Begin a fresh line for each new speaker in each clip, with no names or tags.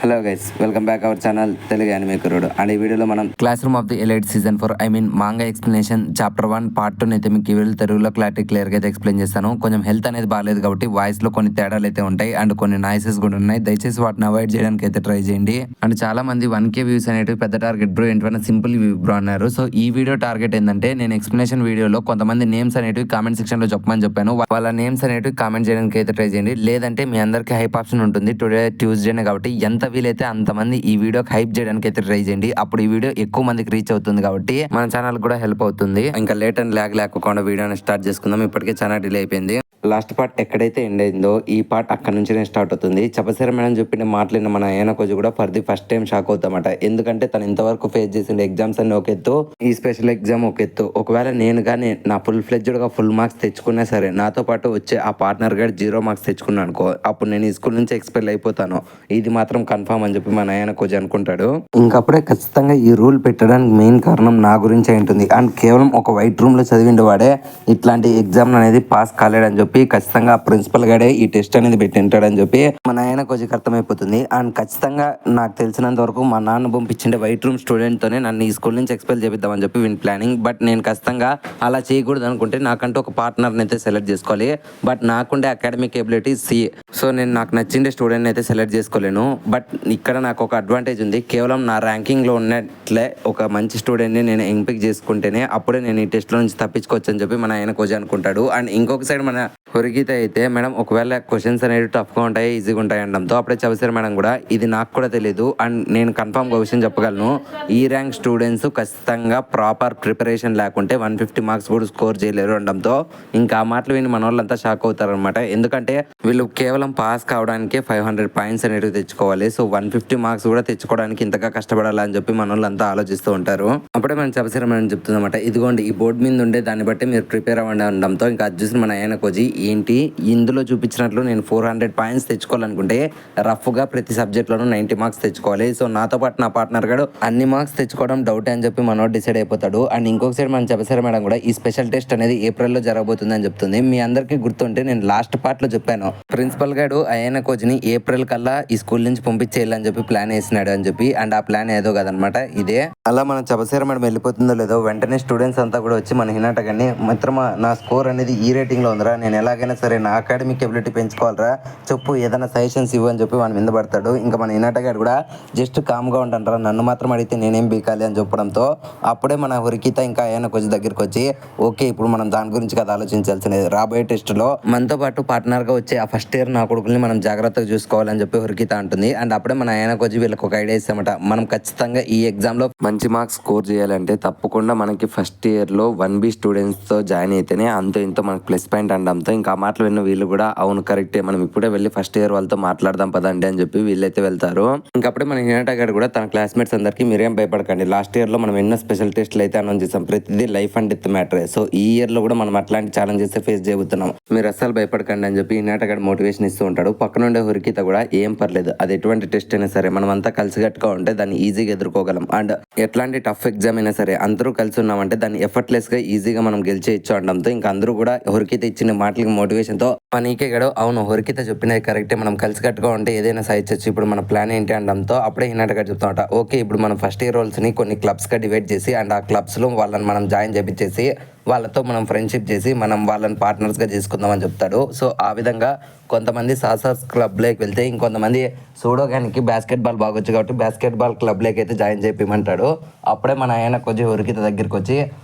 Hello guys, welcome back our channel Telugu anime కుర్రోడు. And ఈ వీడియోలో మనం class room of the elite season 4 manga explanation chapter 1 part 2 అయితే మీకు ఈ వీడియో తెలుగులో క్లియర్గా అయితే ఎక్స్ప్లెయిన్ చేస్తాను. కొంచెం హెల్త్ అనేది బాగాలేదు కాబట్టి వాయిస్ లో కొన్ని తేడాలు అయితే ఉంటాయి అండ్ కొన్ని నాయిసెస్ కూడా ఉన్నాయి. దయచేసి వాటిని అవాయిడ్ చేయడానికి అయితే ట్రై చేయండి. అండ్ చాలా మంది 1K వ్యూస్ అనేవి పెద్ద టార్గెట్ బ్రో, ఏంటంటే సింపుల్ బ్రో అన్నారు. సో ఈ వీడియో టార్గెట్ ఏంటంటే, నేను ఎక్స్ప్లెనేషన్ వీడియోలో కొంతమంది నేమ్స్ అనేవి కామెంట్ సెక్షన్ లో చెప్పమని చెప్పాను. వాళ్ళ నేమ్స్ అనేవి కామెంట్ చేయడానికి అయితే ట్రై చేయండి. లేదంటే మీ అందరికి హైప్ ఆప్షన్ ఉంటుంది. టుడే ట్యూస్డేనే కాబట్టి ఎంత వీలైతే అంతమంది ఈ వీడియోకి హైప్ చేయడానికి అయితే ట్రై చేయండి. అప్పుడు ఈ వీడియో ఎక్కువ మందికి రీచ్ అవుతుంది కాబట్టి మన ఛానల్ కూడా హెల్ప్ అవుతుంది. ఇంకా లేట్ అండ్ ల్యాగ్ లేకుండా వీడియోని స్టార్ట్ చేసుకుందాం. ఇప్పటికే చాలా డిలే అయిపోయింది. లాస్ట్ పార్ట్ ఎక్కడైతే ఎండ్ అయిందో ఈ పార్ట్ అక్కడ నుంచినే స్టార్ట్ అవుతుంది. చెప్పసరి మేడం చెప్పిన మాటలిన మన ఆయన కొంచెం కూడా for the first time shock అవుతామట. ఎందుకంటే తను ఇంతవరకు ఫేస్ చేసిన ఎగ్జామ్స్ అన్ని ఒక ఎత్తు, ఈ స్పెషల్ ఎగ్జామ్ ఒక ఎత్తు. ఒకవేళ నేను కానీ నా ఫుల్ ఫ్లెడ్జ్డ్ గా ఫుల్ మార్క్స్ తెచ్చుకున్నా సరే, నాతో పాటు వచ్చే ఆ పార్ట్నర్ గారు 0 మార్క్స్ తెచ్చుకున్నాను అనుకో, అప్పుడు నేను ఈ స్కూల్ నుంచి ఎక్స్పెల్ అయిపోతాను. ఇది మాత్రం కన్ఫర్మ్ అని చెప్పి మన ఆయన కొంచెం అనుకుంటాడు. ఇంకప్పుడే ఖచ్చితంగా ఈ రూల్ పెట్టడానికి మెయిన్ కారణం నా గురించి ఉంటుంది. అండ్ కేవలం ఒక వైట్ రూమ్ లో చదివిండే వాడే ఇట్లాంటి ఎగ్జామ్ అనేది పాస్ కాలేడని చెప్పి ఖచ్చితంగా ప్రిన్సిపల్ గాడే ఈ టెస్ట్ అనేది పెట్టి ఉంటాడని చెప్పి మన ఆయన కొంచెం అర్థమైపోతుంది. అండ్ ఖచ్చితంగా నాకు తెలిసినంత వరకు మా నాన్న పంపించిండే వైట్ రూమ్ స్టూడెంట్ తోనే నన్ను ఈ స్కూల్ నుంచి ఎక్స్పెల్ చేపిద్దామని చెప్పి విన్ ప్లానింగ్. బట్ నేను ఖచ్చితంగా అలా చేయకూడదు అనుకుంటే నాకంటూ ఒక పార్ట్నర్ని అయితే సెలెక్ట్ చేసుకోవాలి. బట్ నాకుండే అకాడమిక్ ఎబిలిటీ సి. సో నేను నాకు నచ్చిండే స్టూడెంట్ అయితే సెలెక్ట్ చేసుకోలేను. బట్ ఇక్కడ నాకు ఒక అడ్వాంటేజ్ ఉంది. కేవలం నా ర్యాంకింగ్లో ఉన్నట్లే ఒక మంచి స్టూడెంట్ని నేను ఎంపిక్ చేసుకుంటేనే అప్పుడే నేను ఈ టెస్ట్లో నుంచి తప్పించుకోవచ్చు అని చెప్పి మన ఆయన కొంచెం అనుకుంటాడు. అండ్ ఇంకొక సైడ్ మన హొరిగీత అయితే, మేడం ఒకవేళ క్వశ్చన్స్ అనేవి టఫ్గా ఉంటాయి, ఈజీగా ఉంటాయి అనడంతో అప్పుడే చదివారు మేడం కూడా ఇది నాకు కూడా తెలియదు అండ్ నేను కన్ఫామ్గా విషయం చెప్పగలను. ఈ ర్యాంక్ స్టూడెంట్స్ ఖచ్చితంగా ప్రాపర్ ప్రిపరేషన్ లేకుంటే 150 మార్క్స్ కూడా స్కోర్ చేయలేరు అనడంతో ఇంకా ఆ మాటలు విని మన వాళ్ళంతా షాక్ అవుతారనమాట. ఎందుకంటే వీళ్ళు కేవలం పాస్ కావడానికి 500 పాయింట్స్ అనేవి తెచ్చుకోవాలి. సో 150 మార్క్స్ కూడా తెచ్చుకోవడానికి ఇంతగా కష్టపడాలని చెప్పి మన వాళ్ళంతా ఆలోచిస్తూ ఉంటారు. అప్పుడే మనం చబసరి మేడం చెప్తుందన్నమాట, ఇదిగోండి ఈ బోర్డు మీద ఉండే దాన్ని బట్టి మీరు ప్రిపేర్ అవ్వండి అనడంతో ఇంకా అది చూసిన మన ఆయన కోజీ, ఏంటి ఇందులో చూపించినట్లు నేను 400 పాయింట్స్ తెచ్చుకోవాలనుకుంటే రఫ్గా ప్రతి సబ్జెక్ట్లోనూ 90 మార్క్స్ తెచ్చుకోవాలి. సో నాతో పాటు నా పార్ట్నర్ గారు అన్ని మార్క్స్ తెచ్చుకోవడం డౌట్ అని చెప్పి మనోడు డిసైడ్ అయిపోతాడు. అండ్ ఇంకొక సైడ్ మనం చెప్పసారు మేడం కూడా ఈ స్పెషల్ టెస్ట్ అనేది ఏప్రిల్లో జరగబోతుంది అని చెప్తుంది. మీ అందరికీ గుర్తుంటే నేను లాస్ట్ పార్ట్లో చెప్పాను, ప్రిన్సిపల్ గారు ఆయన కోచ్ని ఏప్రిల్ కల్లా ఈ స్కూల్ నుంచి పంపించేయాలని చెప్పి ప్లాన్ వేసినాడు అని చెప్పి. అండ్ ఆ ప్లాన్ ఏదో కదనమాట ఇదే. అలా మనం చెప్పసారు మేడం వెళ్ళిపోతుందో లేదో వెంటనే స్టూడెంట్స్ అంతా కూడా వచ్చి మన హినాటగాన్ని, మిత్రమా నా స్కోర్ అనేది ఈ రేటింగ్లో ఉందిరా, నేను ఎలాగైనా సరే నా అకాడమిక్ ఎబిలిటీ పెంచుకోవాలరా, చెప్పు ఏదైనా సజెషన్స్ ఇవ్వు అని చెప్పి వాని మీద పడతాడు. ఇంకా మన ఇనాటగాడు కూడా జస్ట్ కామ్గా ఉంటానరా, నన్ను మాత్రం అడిగితే నేనేం బీకాలి అని చెప్పడంతో అప్పుడే మన హురికిత ఇంకా ఆయన కొంచెం దగ్గరికి వచ్చి, ఓకే ఇప్పుడు మనం దాని గురించి కదా ఆలోచించాల్సినది, రాబోయే టెస్టులో మనతో పాటు పార్ట్నర్గా వచ్చే ఆ ఫస్ట్ ఇయర్ నా కొడుకుని మనం జాగ్రత్తగా చూసుకోవాలని చెప్పి హురికిత అంటుంది. అండ్ అప్పుడే మన ఆయన కొంచెం వీళ్ళకి ఒక ఐడియా ఇస్తామట, మనం ఖచ్చితంగా ఈ ఎగ్జామ్లో మంచి మార్క్స్ స్కోర్ చేయాలంటే తప్పకుండా మనకి ఫస్ట్ ఇయర్లో 1B స్టూడెంట్స్తో జాయిన్ అయితేనే అంతో ఇంతో మనకి ప్లస్ పాయింట్ అనడంతో ఇంకా ఆ మాటలు విన్న వీళ్ళు కూడా అవును కరెక్టే, మనం ఇప్పుడే వెళ్ళి ఫస్ట్ ఇయర్ వాళ్ళతో మాట్లాడదాం పదండి అని చెప్పి వీళ్ళైతే వెళ్తారు. ఇంకప్పుడే మన హినాటా గారు కూడా తన క్లాస్మేట్స్ అందరికీ మీరేం భయపడకండి, లాస్ట్ ఇయర్లో మనం ఎన్నో స్పెషల్ టెస్ట్లు అయితే అనౌన్స్ చేసాం, ప్రతిదీ లైఫ్ అండ్ డెత్ మ్యాటరే. సో ఈ ఇయర్లో కూడా మనం అట్లాంటి ఛాలెంజెస్ ఫేస్ చేయబోతున్నాం, మీరు అస్సలు భయపడకండి అని చెప్పి హినాటా గారు మోటివేషన్ ఇస్తూ ఉంటాడు. పక్కన ఉండే హురికిత కూడా ఏం పర్లేదు, అది ఎటువంటి టెస్ట్ అయినా సరే మనం అంతా కలిసికట్టుగా ఉంటే దాన్ని ఈజీగా ఎదుర్కోగలం. అండ్ ఎట్లాంటి టఫ్ ఎగ్జామ్ అయినా సరే అందరూ కలిసి ఉన్నామంటే దాన్ని ఎఫర్ట్లెస్గా ఈజీగా మనం గెలిచేయచ్చు అనడంతో ఇంకా అందరూ కూడా హురికిత ఇచ్చిన మాటలకి మోటివేషన్తో నీకే గడు అవును హురికిత చెప్పినది కరెక్టే, మనం కలిసికట్టుగా ఉంటే ఏదైనా సాధించచ్చు, ఇప్పుడు మన ప్లాన్ ఏంటి అనడంతో అప్పుడే హినాటగా చెప్తామట, ఓకే ఇప్పుడు మనం ఫస్ట్ ఇయర్ రోల్స్ని కొన్ని క్లబ్స్గా డివైడ్ చేసి అండ్ ఆ క్లబ్స్లో వాళ్ళని మనం జాయిన్ చేపించేసి వాళ్ళతో మనం ఫ్రెండ్షిప్ చేసి మనం వాళ్ళని పార్ట్నర్స్గా చేసుకుందామని చెప్తాడు. సో ఆ విధంగా కొంతమంది సాసర్స్ క్లబ్లోకి వెళ్తే ఇంకొంతమంది సూడోగానికి బాస్కెట్బాల్ బాగొచ్చు కాబట్టి బాస్కెట్బాల్ క్లబ్లోకి అయితే జాయిన్ చేపిమంటాడు. అప్పుడే మన ఆయన కొంచెం హురికిత దగ్గరికి వచ్చి,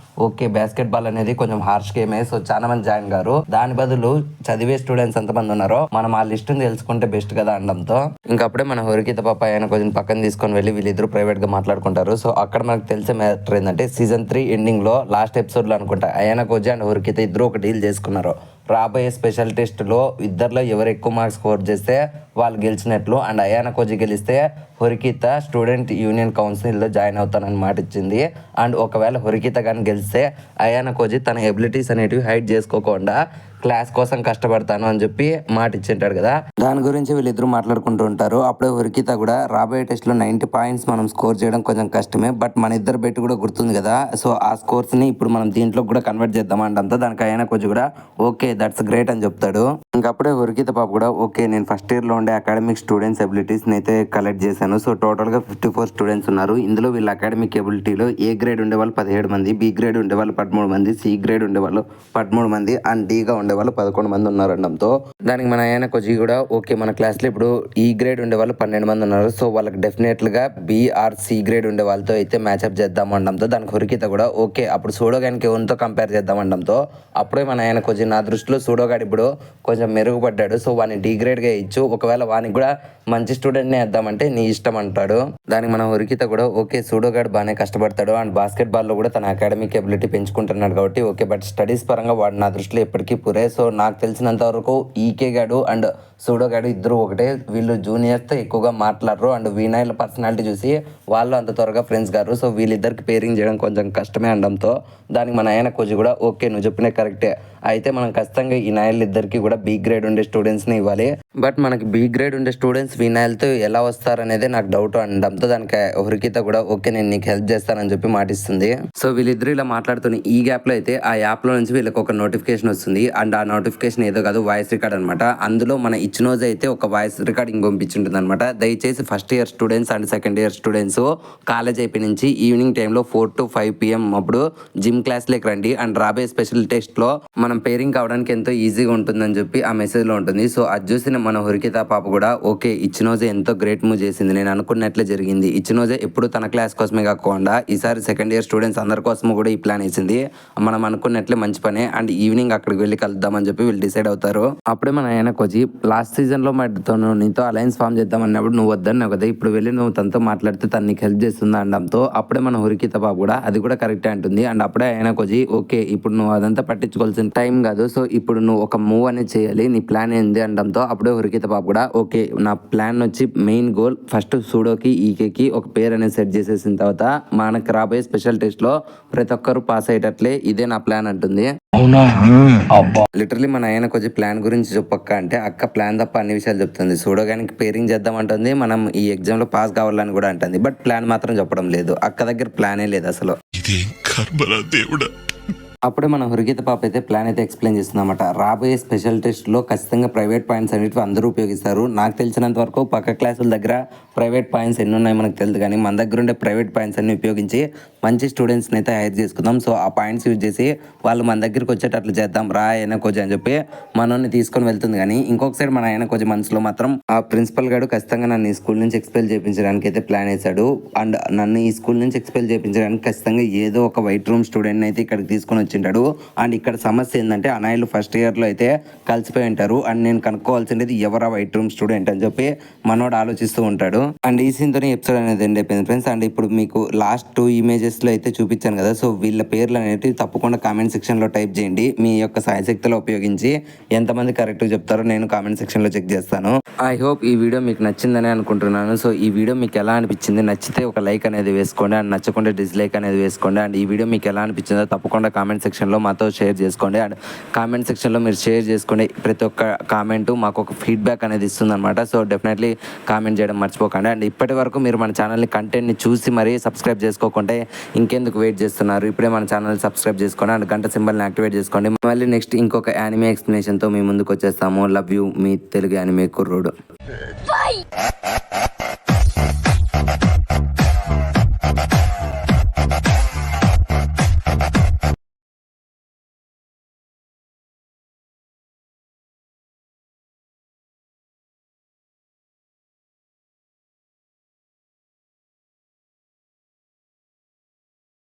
ఓకే బాస్కెట్బాల్ అనేది కొంచెం హార్ష్ గేమే, సో చాలా మంది జాయిన్ గారు, దాని బదులు చదివే స్టూడెంట్స్ ఎంతమంది ఉన్నారో మనం ఆ లిస్టుని తెలుసుకుంటే బెస్ట్ కదా అనడంతో ఇంకప్పుడే మన హురికిత పాప ఆయన కొంచెం పక్కన తీసుకొని వెళ్ళి వీళ్ళిద్దరు ప్రైవేట్గా మాట్లాడుకుంటారు. సో అక్కడ మనకు తెలిసే మ్యాటర్ ఏంటంటే సీజన్ 3 ఎండింగ్లో లాస్ట్ ఎపిసోడ్లో అనుకుంటా ఆయన కోజీ అండ్ హురికిత ఇద్దరు ఒక డీల్ చేసుకున్నారు, రాబోయే స్పెషల్ టెస్ట్లో ఇద్దరిలో ఎవరు ఎక్కువ మార్క్స్ స్కోర్ చేస్తే వాళ్ళు గెలిచినట్లు. అండ్ అయానా కోజీ గెలిస్తే హురికిత స్టూడెంట్ యూనియన్ కౌన్సిల్లో జాయిన్ అవుతానని మాట ఇచ్చింది. అండ్ ఒకవేళ హురికిత కానీ గెలిస్తే అయానా కోజీ తన ఎబిలిటీస్ అనేటివి హైడ్ చేసుకోకుండా క్లాస్ కోసం కష్టపడతాను అని చెప్పి మాట ఇచ్చింటాడు కదా. దాని గురించి వీళ్ళిద్దరు మాట్లాడుకుంటూ ఉంటారు. అప్పుడే హృకిత కూడా రాబోయే టెస్ట్ లో 90 పాయింట్స్ మనం స్కోర్ చేయడం కొంచెం కష్టమే, బట్ మన ఇద్దరు బెట్ కూడా గుర్తుంది కదా, సో ఆ స్కోర్స్ ని ఇప్పుడు మనం దీంట్లో కూడా కన్వర్ట్ చేద్దాం అంటంతో దానికి అయినా కొంచెం కూడా ఓకే దట్స్ గ్రేట్ అని చెప్తాడు. ఇంకప్పుడే హృకిత పాప కూడా ఓకే నేను ఫస్ట్ ఇయర్ లో ఉండే అకాడమిక్ స్టూడెంట్స్ ఎబిలిటీస్ అయితే కలెక్ట్ చేశాను. సో టోటల్ గా 54 స్టూడెంట్స్ ఉన్నారు. ఇందులో వీళ్ళ అకాడమిక్ ఎబిలిటీలో ఏ గ్రేడ్ ఉండే వాళ్ళు 17 మంది, బి గ్రేడ్ ఉండే వాళ్ళు 13 మంది, సి గ్రేడ్ ఉండే వాళ్ళు 13 మంది అండ్ డి గా ఉండే వాళ్ళు 11 మంది ఉన్నారండంతో దానికి మన ఆయన కొంచెం కూడా ఓకే మన క్లాస్ లో ఇప్పుడు ఈ గ్రేడ్ ఉండే వాళ్ళు 12 మంది ఉన్నారు. సో వాళ్ళకి డెఫినెట్ గా బి ఆర్ సి గ్రేడ్ ఉండే వాళ్ళతో అయితే మ్యాచ్అప్ చేద్దాం అనడంతో దానికి హృకిత కూడా ఓకే అప్పుడు సూడోగానికి ఎవరితో కంపేర్ చేద్దాం అనడంతో అప్పుడే మన ఆయన కొంచెం నా దృష్టిలో సూడోగాడు ఇప్పుడు కొంచెం మెరుగుపడ్డాడు. సో వాడిని డి గ్రేడ్ గా ఇచ్చు, ఒకవేళ వానికి కూడా మంచి స్టూడెంట్ నే వేద్దామంటే నీ ఇష్టం అంటాడు. దానికి మన హృకిత కూడా ఓకే సూడోగాడు బాగానే కష్టపడతాడు అండ్ బాస్కెట్ బాల్ లో కూడా తన అకాడమిక్ ఎబిలిటీ పెంచుకుంటున్నాడు కాబట్టి ఓకే, బట్ స్టడీస్ పరంగా వాడు నా దృష్టిలో ఎప్పటికీ పురే. సో నాకు తెలిసినంత వరకు ఈకే గాడు అండ్ సూడో గాడు ఇద్దరు ఒకటే, వీళ్ళు జూనియర్స్ తో ఎక్కువగా మాట్లాడరు అండ్ వినయ్ పర్సనాలిటీ చూసి వాళ్ళు అంత త్వరగా ఫ్రెండ్స్ గారు. సో వీళ్ళిద్దరికి పేరింగ్ చేయడం కొంచెం కష్టమే అనడంతో దానికి మన ఆయన కొంచెం కూడా ఓకే నువ్వు చెప్పిన కరెక్టే, అయితే మనం ఖచ్చితంగా ఈ నాయలు ఇద్దరికి కూడా బి గ్రేడ్ ఉండే స్టూడెంట్స్ ని ఇవ్వాలి. బట్ మనకి బి గ్రేడ్ ఉండే స్టూడెంట్స్ వినాయలతో ఎలా వస్తారనేది నాకు డౌట్ అనడంతో దానికి హృకిత కూడా ఓకే నేను నీకు హెల్ప్ చేస్తానని చెప్పి మాటిస్తుంది. సో వీళ్ళిద్దరు ఇలా మాట్లాడుతున్న ఈ గ్యాప్ లో అయితే ఆ యాప్ లో నుంచి వీళ్ళకి ఒక నోటిఫికేషన్ వస్తుంది అండ్ ఆ నోటిఫికేషన్ ఏదో కాదు వాయిస్ రికార్డ్ అనమాట. అందులో మన ఇచ్చినోజ్ అయితే ఒక వాయిస్ రికార్డింగ్ పంపించుంటుంది అనమాట. దయచేసి first year students and second year students college అయిపోయి నుంచి ఈవినింగ్ టైంలో 4 to 5 PM అప్పుడు జిమ్ క్లాస్లోకి రండి అండ్ రాబోయే స్పెషల్ టెస్ట్ లో మనం పేరింగ్ కావడానికి ఎంతో ఈజీగా ఉంటుందని చెప్పి ఆ మెసేజ్ లో ఉంటుంది. సో అది చూసిన మన హృకిత పాప కూడా ఓకే ఇచ్చినోజే ఎంతో గ్రేట్ మూవ్ చేసింది, నేను అనుకున్నట్లే జరిగింది. ఇచ్చినోజే ఎప్పుడు తన క్లాస్ కోసమే కాకుండా ఈసారి సెకండ్ ఇయర్ స్టూడెంట్స్ అందరి కోసం కూడా ఈ ప్లాన్ వేసింది. మనం అనుకున్నట్లే మంచి పనే అండ్ ఈవినింగ్ అక్కడికి వెళ్ళి కలుద్దామని చెప్పి వీళ్ళు డిసైడ్ అవుతారు. అప్పుడే మన ఆయన కొచ్చి లాస్ట్ సీజన్ లో నీతో అలయన్స్ ఫామ్ చేద్దాం అన్నప్పుడు నువ్వు వద్దన్నావు కదా, ఇప్పుడు వెళ్ళి నువ్వు తనతో మాట్లాడితే తను నీకు హెల్ప్ చేస్తుంది అనడంతో అప్పుడే మన హృకిత పాప కూడా అది కూడా కరెక్టే అంటుంది. అండ్ అప్పుడే ఆయన కొచ్చి ఓకే ఇప్పుడు నువ్వు అదంతా పట్టించుకోవాల్సిన టైం కాదు, సో ఇప్పుడు నువ్వు ఒక మూవ్ అనేది చేయాలి, నీ ప్లాన్ ఏంది అనడంతో అప్పుడే హృకిత పాప కూడా ఓకే నా ప్లాన్ వచ్చి మెయిన్ గోల్ ఫస్ట్ సూడోకి ఈకేకి ఒక పేరు అనేది సెట్ చేసేసిన తర్వాత మనకు రాబోయే స్పెషల్ టెస్ట్ లో ప్రతి ఒక్కరు పాస్ అయ్యేటట్లే ఇదే నా ప్లాన్ అంటుంది. లిటరలీ మన ఆయన కొంచెం ప్లాన్ గురించి చెప్పక్క అంటే అక్క ప్లాన్ తప్ప అన్ని విషయాలు చెప్తుంది. సూడోగానికి పేరింగ్ చేద్దాం అంటుంది, మనం ఈ ఎగ్జామ్ లో పాస్ కావాలని కూడా అంటుంది, బట్ ప్లాన్ మాత్రం చెప్పడం లేదు. అక్క దగ్గర ప్లానే లేదు అసలు. అప్పుడే మన హృకిత పాప అయితే ప్లాన్ అయితే ఎక్స్ప్లెయిన్ చేస్తుందన్నమాట. రాబోయే స్పెషల్ టెస్ట్ లో ఖచ్చితంగా ప్రైవేట్ పాయింట్స్ అనేవి అందరూ ఉపయోగిస్తారు. నాకు తెలిసినంత వరకు పక్క క్లాసుల దగ్గర ప్రైవేట్ పాయింట్స్ ఎన్ని ఉన్నాయి మనకు తెలియదు, కానీ మన దగ్గర ఉండే ప్రైవేట్ పాయింట్స్ అన్ని ఉపయోగించి మంచి స్టూడెంట్స్ని అయితే హైర్ చేసుకుందాం. సో ఆ పాయింట్స్ యూజ్ చేసి వాళ్ళు మన దగ్గరికి వచ్చేటట్లు చేద్దాం రా అయినా కొంచెం అని చెప్పి మనల్ని తీసుకొని వెళ్తుంది. కానీ ఇంకొక సైడ్ మన ఆయన కొంచెం మనసులో మాత్రం ఆ ప్రిన్సిపల్ గారు ఖచ్చితంగా నన్ను ఈ స్కూల్ నుంచి ఎక్స్పెల్ చేయించడానికి అయితే ప్లాన్ వేశాడు అండ్ నన్ను ఈ స్కూల్ నుంచి ఎక్స్పెల్ చేయించడానికి ఖచ్చితంగా ఏదో ఒక వైట్ రూమ్ స్టూడెంట్ అయితే ఇక్కడికి తీసుకొని వచ్చింటాడు. అండ్ ఇక్కడ సమస్య ఏంటంటే అనాయిలు ఫస్ట్ ఇయర్ లో అయితే కలిసిపోయి ఉంటారు అండ్ నేను కనుక్కోవాల్సింది ఎవరా వైట్ రూమ్ స్టూడెంట్ అని చెప్పి మనోడు ఆలోచిస్తూ ఉంటాడు. అండ్ ఈ సీన్ తోనే ఎపిసోడ్ అనేది ఎండ్ అయిపోయింది ఫ్రెండ్స్. అండ్ ఇప్పుడు మీకు లాస్ట్ 2 ఇమేజెస్ లో అయితే చూపించాను కదా, సో వీళ్ళ పేర్లు అనేవి తప్పకుండా కామెంట్ సెక్షన్ లో టైప్ చేయండి. మీ యొక్క సాయశక్తిలో ఉపయోగించి ఎంతమంది కరెక్ట్ చెప్తారో నేను కామెంట్ సెక్షన్ లో చెక్ చేస్తాను. ఐ హోప్ ఈ వీడియో మీకు నచ్చిందని అనుకుంటున్నాను. సో ఈ వీడియో మీకు ఎలా అనిపించింది, నచ్చితే ఒక లైక్ అనేది వేసుకోండి అండ్ నచ్చకుండా డిస్లైక్ అనేది వేసుకోండి. అండ్ ఈ వీడియో మీకు ఎలా అనిపించిందో తప్పకుండా కామెంట్ సెక్షన్ లో మాతో షేర్ చేసుకోండి. అండ్ కామెంట్ సెక్షన్లో మీరు షేర్ చేసుకోండి. ప్రతి ఒక్క కామెంట్ మాకు ఒక ఫీడ్బ్యాక్ అనేది ఇస్తుంది అనమాట. సో డెఫినెట్లీ కామెంట్ చేయడం మర్చిపోకండి. అండ్ ఇప్పటి వరకు మీరు మన ఛానల్ని కంటెంట్ని చూసి మరీ సబ్స్క్రైబ్ చేసుకోకుంటే ఇంకెందుకు వెయిట్ చేస్తున్నారు, ఇప్పుడే మన ఛానల్ సబ్స్క్రైబ్ చేసుకోండి అండ్ గంట సింబల్ని యాక్టివేట్ చేసుకోండి. మళ్ళీ నెక్స్ట్ ఇంకొక యానిమే ఎక్స్ప్లెనేషన్తో మీ ముందుకు వచ్చేస్తాము. Love you, me Telugu anime కుర్రోడు.